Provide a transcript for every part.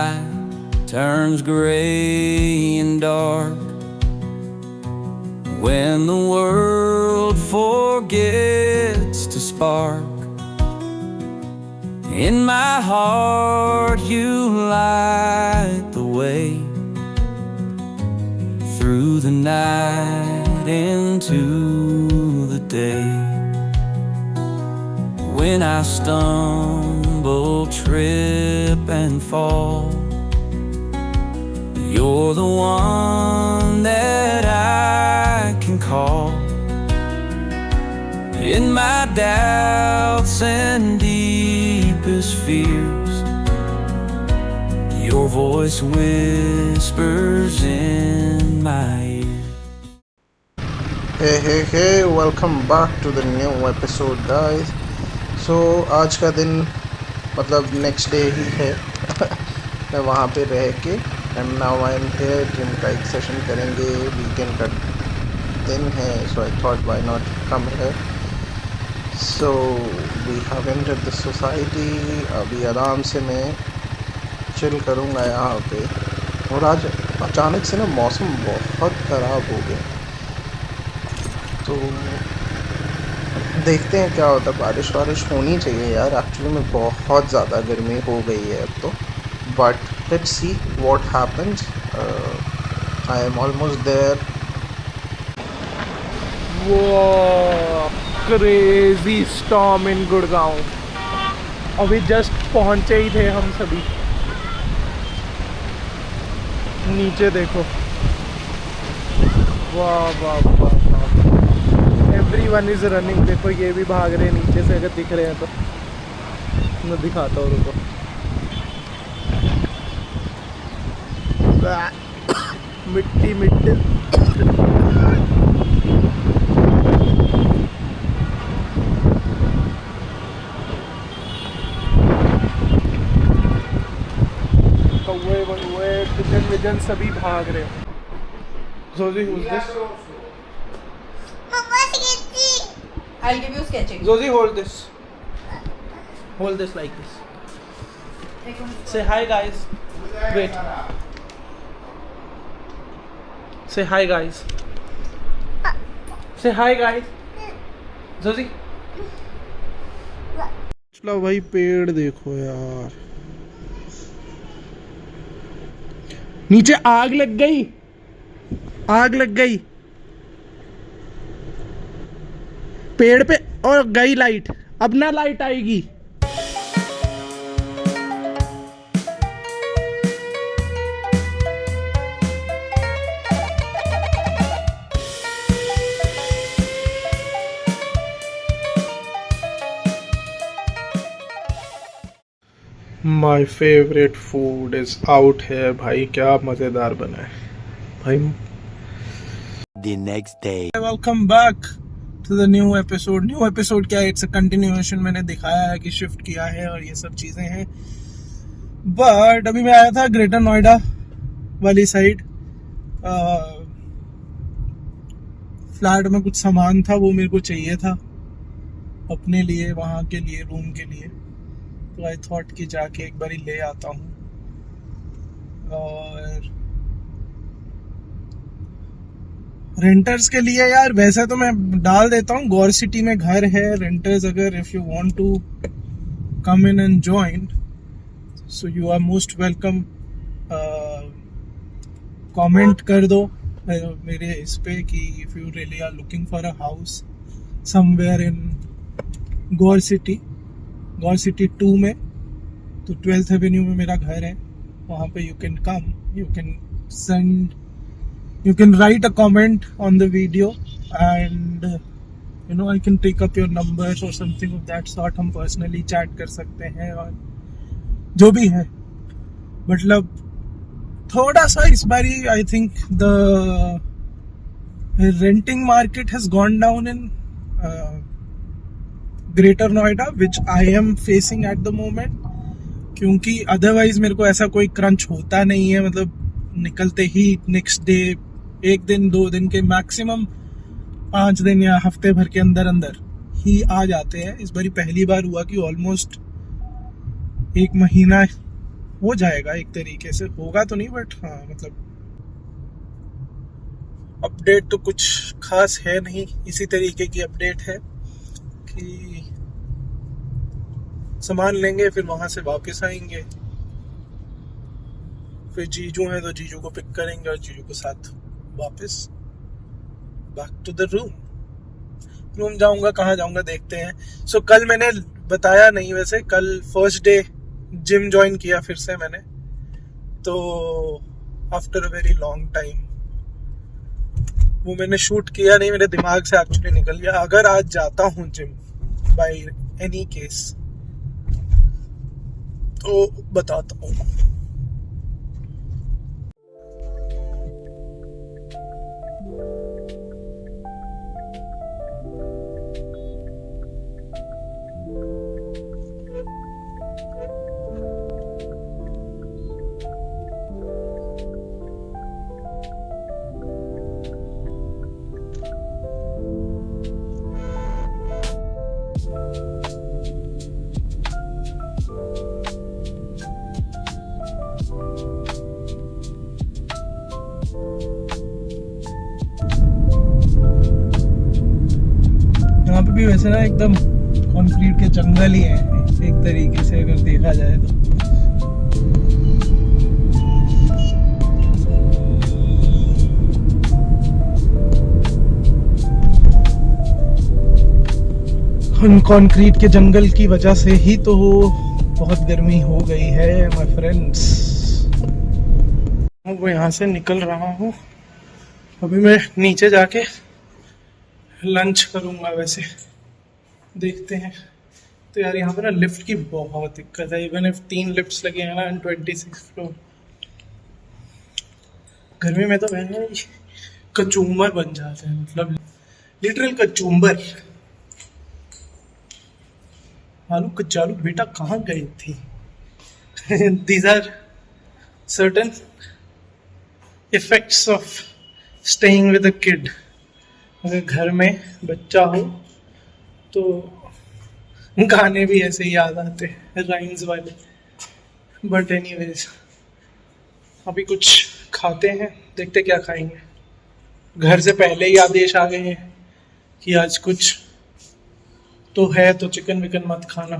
sky turns gray and dark, when the world forgets to spark, in my heart you light the way, through the night into the day. When I stumble, trip and fall, you're the one that I can call. In my doubts and deepest fears, your voice whispers in my ear. Hey, welcome back to the new episode, guys. So आज का दिन मतलब next day ही है मैं वहाँ पे रह के and now I am here. Gym का एक सेशन करेंगे, वीकेंड का दिन है, so I thought why not come here. So we have entered the society. अभी आराम से मैं चिल करूँगा यहाँ पे। और आज अचानक से ना मौसम बहुत ख़राब हो गया, तो देखते हैं क्या होता है। बारिश होनी चाहिए यार, एक्चुअली में बहुत ज़्यादा गर्मी हो गई है अब तो, but let's see what happens. I am almost there. वो क्रेजी स्टॉर्म इन गुड़गांव। अभी जस्ट पहुंचे ही थे हम सभी। नीचे देखो, वाह वाह वाह वाह, एवरीवन इज रनिंग। देखो ये भी भाग रहे हैं नीचे से, अगर दिख रहे हैं तो मैं दिखाता हूँ, रुको। मिट्टी मिट्टी। कौवे पिजन विजन सभी भाग रहे हैं। Zoe, who's this? I'll give you sketching. Zoe, hold this. Hold this like this. Say hi, guys. Wait. Say hi, guys. Say hi, guys. Zoe. चलो भाई, पेड़ देखो यार। नीचे आग लग गई, आग लग गई पेड़ पे, और गई लाइट। अब ना लाइट आएगी। My favourite food is out है भाई। क्या मजेदार बना है भाई। The next day. Welcome back to the new episode. New episode क्या है? It's a continuation। मैंने दिखाया है कि शिफ्ट किया है और ये सब चीज़ें हैं। बट अभी मैं आया था ग्रेटर नोएडा वाली साइड। फ्लैट में कुछ सामान था, वो मेरे को चाहिए था अपने लिए, वहाँ के लिए, रूम के लिए। तो आई थॉट कि जाके एक बारी ले आता हूँ। और रेंटर्स के लिए यार वैसे तो मैं डाल देता हूँ, गौर सिटी में घर है। रेंटर्स अगर if you want to come in and join, so you are most welcome. Comment कर दो मेरे इस पे कि if you really are looking for a house somewhere in Gaur City 2 में, तो 12th एवेन्यू में मेरा घर है। वहाँ पे you can come, you can send, you can write a comment on the video and I can take up your numbers or something of that sort। हम personally chat कर सकते हैं और जो भी है। मतलब थोड़ा सा इस बारी I think the renting market has gone down in Greater Noida, which I am facing at the moment, क्योंकि otherwise मेरे को ऐसा कोई crunch होता नहीं है। मतलब निकलते ही नेक्स्ट डे, 1 दिन 2 दिन के मैक्सिमम 5 दिन या हफ्ते भर के अंदर ही आ जाते हैं। इस बारी पहली बार हुआ कि ऑलमोस्ट 1 महीना हो जाएगा एक तरीके से, होगा तो नहीं बट हाँ मतलब अपडेट तो कुछ खास है नहीं। इसी तरीके की अपडेट है कि सामान लेंगे फिर वहां से वापस आएंगे, फिर जीजू हैं तो जीजू को पिक करेंगे और जीजू के साथ वापस बैक टू द रूम जाऊंगा। कहाँ जाऊंगा देखते हैं। सो कल मैंने बताया नहीं, वैसे कल फर्स्ट डे जिम ज्वाइन किया फिर से मैंने, तो after a very long time वो मैंने शूट किया नहीं, मेरे दिमाग से एक्चुअली निकल गया। अगर आज जाता हूँ जिम बाय एनी केस तो बताता हूँ। यहाँ पे भी वैसे ना एकदम कंक्रीट के जंगल ही है एक तरीके से अगर देखा जाए तो। कंक्रीट के जंगल की वजह से ही तो बहुत गर्मी हो गई है माय फ्रेंड्स। वो यहाँ से निकल रहा हूँ, अभी मैं नीचे जाके लंच करूँगा। वैसे देखते हैं। तो यार यहाँ पे ना लिफ्ट की बहुत दिक्कत है, इवन इफ 3 लिफ्ट्स लगे हैं ना एंड 26 फ्लोर। गर्मी में तो मैंने कचूमर बन जाते हैं, मतलब लिटरल कचूमर। आलू कचालू बेटा कहाँ गई थी? These are certain effects of staying with a kid. अगर घर में बच्चा हो तो गाने भी ऐसे ही याद आते हैं, राइम्स वाले। बट एनीवेज अभी कुछ खाते हैं, देखते क्या खाएंगे। घर से पहले ही आदेश आ गए हैं कि आज कुछ तो है तो चिकन विकन मत खाना।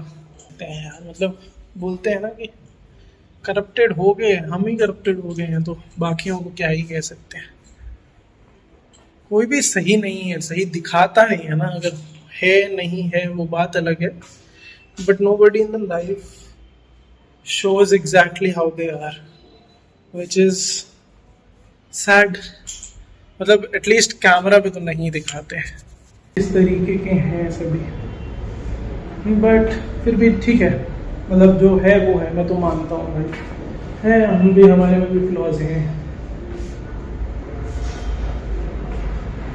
यार मतलब बोलते हैं ना कि करप्टेड हो गए, हम ही करप्टेड हो गए हैं तो बाकियों को क्या ही कह सकते हैं। कोई भी सही नहीं है, सही दिखाता नहीं है ना। अगर है नहीं है वो बात अलग है, but nobody in the life shows exactly how they are, which is sad. मतलब एटलीस्ट कैमरा पे तो नहीं दिखाते हैं। इस तरीके के हैं सभी, बट फिर भी ठीक है। मतलब जो है वो है, मैं तो मानता हूँ भाई है, हम भी हमारे में भी फ्लॉज हैं,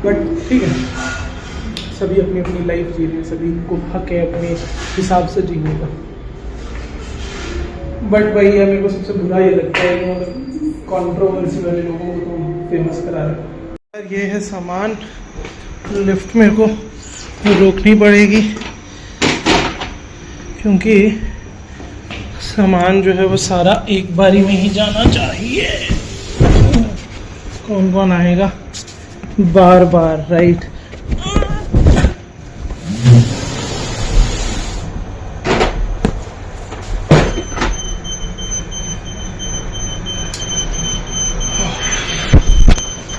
बट ठीक है। सभी अपनी अपनी लाइफ जी रहे हैं, सभी को हक है अपने हिसाब से जीने का। बट भाई है, मेरे को सबसे बुरा ये लगता है कि मतलब कॉन्ट्रोवर्सी वाले लोगों को तो फेमस करा रहे हैं। यार ये है सामान, लिफ्ट मेरे को रोकनी पड़ेगी क्योंकि सामान जो है वो सारा एक बारी में ही जाना चाहिए। कौन कौन आएगा बार बार, राइट?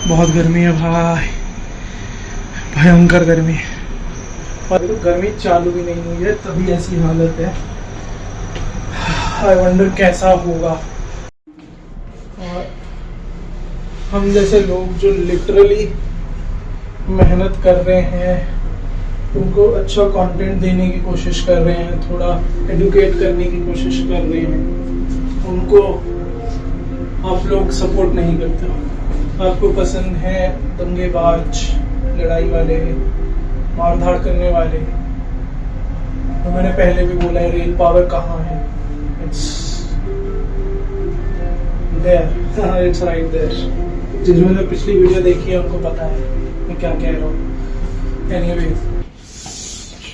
बहुत गर्मी है भाई, भयंकर गर्मी है। और तो गर्मी चालू भी नहीं हुई है तभी ऐसी हालत है। आई वंडर कैसा होगा। और हम जैसे लोग जो लिटरली मेहनत कर रहे हैं, उनको अच्छा कंटेंट देने की कोशिश कर रहे हैं, थोड़ा एडुकेट करने की कोशिश कर रहे हैं, उनको आप लोग सपोर्ट नहीं करते हो। आपको पसंद है दंगेबाज, लड़ाई वाले, मारधाड़ करने वाले। तो मैंने पहले भी बोला है, रियल पावर कहाँ है? It's there, it's right there. जिन्होंने पिछली वीडियो देखी है उनको पता है मैं क्या कह रहा हूँ। एनीवेज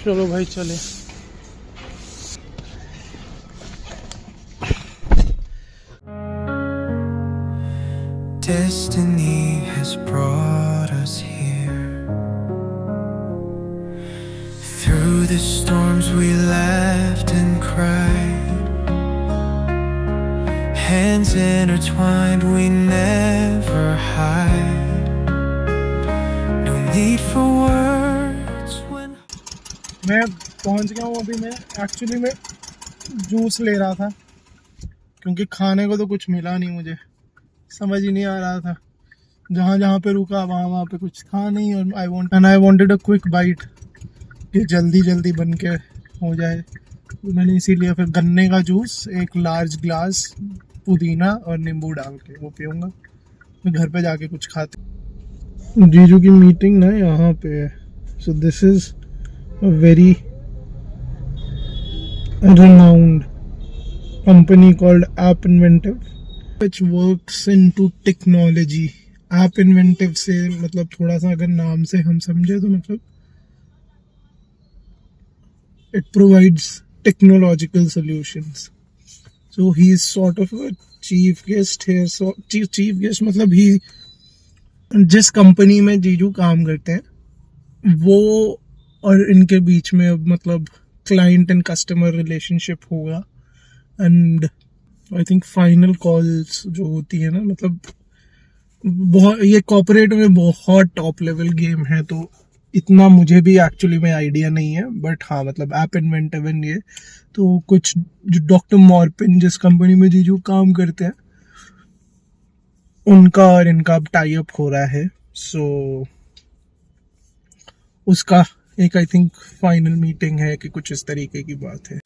चलो भाई चले। Destiny has brought us here. Through the storms we laughed and cried, hands intertwined, we never hide. No need for words when मैं पहुंच गया हूँ। अभी मैं एक्चुअली में जूस ले रहा था क्योंकि खाने को तो कुछ मिला नहीं, मुझे समझ ही नहीं आ रहा था। जहाँ जहाँ पे रुका वहाँ पे कुछ था नहीं और I wanted a quick bite कि जल्दी जल्दी बन के हो जाए। तो मैंने इसीलिए फिर गन्ने का जूस एक लार्ज ग्लास पुदीना और नींबू डाल के वो पीऊँगा। मैं घर पे जाके कुछ खाते। जीजू की मीटिंग ना यहाँ पे है। So this is a very renowned company called App Inventive, which works into technology. App Inventive से मतलब थोड़ा सा अगर नाम से हम समझे तो मतलब it provides technological solutions. So he is sort of a chief guest here. So chief guest मतलब he जिस कंपनी में जीजू काम करते हैं वो और इनके बीच में अब मतलब क्लाइंट एंड कस्टमर रिलेशनशिप होगा। And I think final calls जो होती है ना, मतलब बहुत ये कॉर्पोरेट में बहुत टॉप लेवल गेम है, तो इतना मुझे भी एक्चुअली में आइडिया नहीं है। बट हाँ मतलब ऐप इन्वेंटिव एंड ये तो कुछ जो डॉक्टर मॉर्पिन जिस कंपनी में जीजू काम करते हैं उनका और इनका अब टाई अप हो रहा है। सो उसका एक आई थिंक फाइनल मीटिंग है कि कुछ इस तरीके की बात है।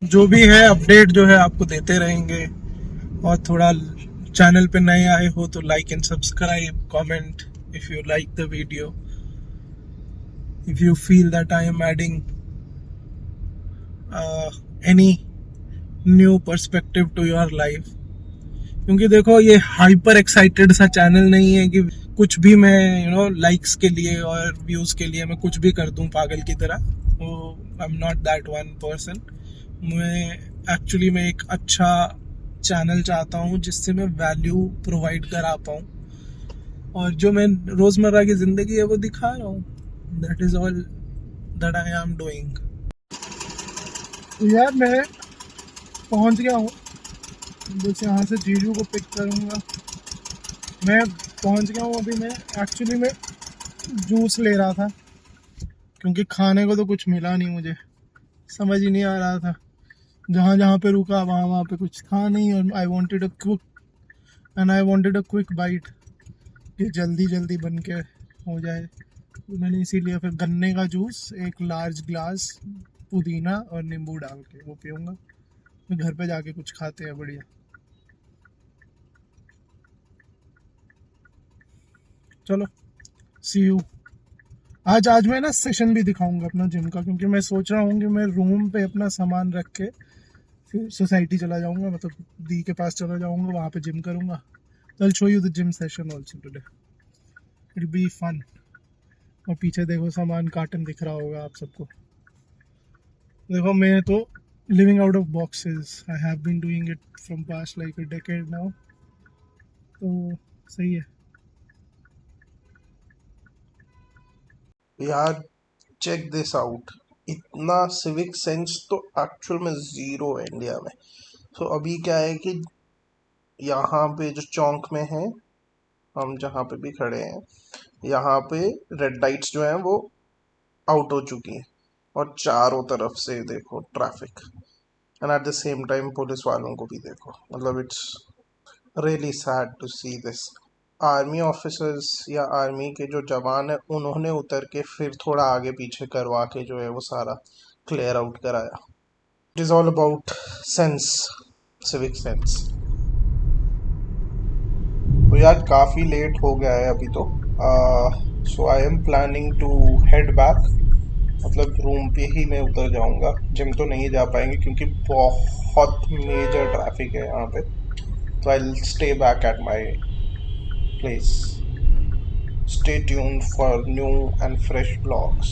जो भी है अपडेट जो है आपको देते रहेंगे। और थोड़ा चैनल पे नए आए हो तो like and subscribe, comment if you like the video, if you feel that I am adding any new perspective to your life. क्योंकि देखो ये हाइपर एक्साइटेड सा चैनल नहीं है कि कुछ भी मैं लाइक्स के लिए और व्यूज के लिए मैं कुछ भी कर दूं पागल की तरह। I am not that one person. मैं एक्चुअली में एक अच्छा चैनल चाहता हूं जिससे मैं वैल्यू प्रोवाइड करा पाऊं और जो मैं रोजमर्रा की जिंदगी है वो दिखा रहा हूं। That is all that I am doing. यार मैं पहुंच गया हूँ, बस यहाँ से जीजू को पिक करूँगा। मैं पहुंच गया हूँ। अभी मैं एक्चुअली में जूस ले रहा था क्योंकि खाने को तो कुछ मिला नहीं, मुझे समझ ही नहीं आ रहा था। जहाँ जहाँ पे रुका वहाँ पे कुछ था नहीं और I wanted a quick bite कि जल्दी जल्दी बन के हो जाए। तो मैंने इसीलिए फिर गन्ने का जूस एक लार्ज ग्लास पुदीना और नींबू डाल के वो पीऊँगा। घर पे जाके कुछ खाते हैं बढ़िया। चलो सी यू। आज मैं ना सेशन भी दिखाऊंगा अपना जिम का, क्योंकि मैं सोच रहा हूँ कि मैं रूम पे अपना सामान रख के फिर सोसाइटी चला जाऊंगा, मतलब दी के पास चला जाऊंगा, वहाँ पे जिम करूंगा। तो I show you the gym session also today, it be fun. और पीछे देखो सामान कार्टन दिख रहा होगा आप सबको। देखो मैं तो living out of boxes. I have been doing it from past like a decade now. तो सही है यार। चेक दिस आउट, इतना सिविक सेंस तो एक्चुअल में ज़ीरो है इंडिया में। तो अभी क्या है कि यहाँ पे जो चौक में है, हम जहाँ पे भी खड़े हैं, यहाँ पे रेड लाइट्स जो हैं वो आउट हो चुकी हैं और चारों तरफ से देखो traffic. And at the same time police वालों को भी देखो। मतलब it's really sad to see this. Army officers या आर्मी के जो जवान हैं उन्होंने उतर के फिर थोड़ा आगे पीछे करवा के जो है वो सारा क्लियर आउट कराया। It is all about sense, civic sense. तो यार काफ़ी लेट हो गया है अभी तो। So I am planning to head back. मतलब रूम पे ही मैं उतर जाऊंगा। जिम तो नहीं जा पाएंगे क्योंकि बहुत मेजर ट्रैफिक है यहाँ पे। तो I will stay back at my place. Stay tuned for new and fresh blogs.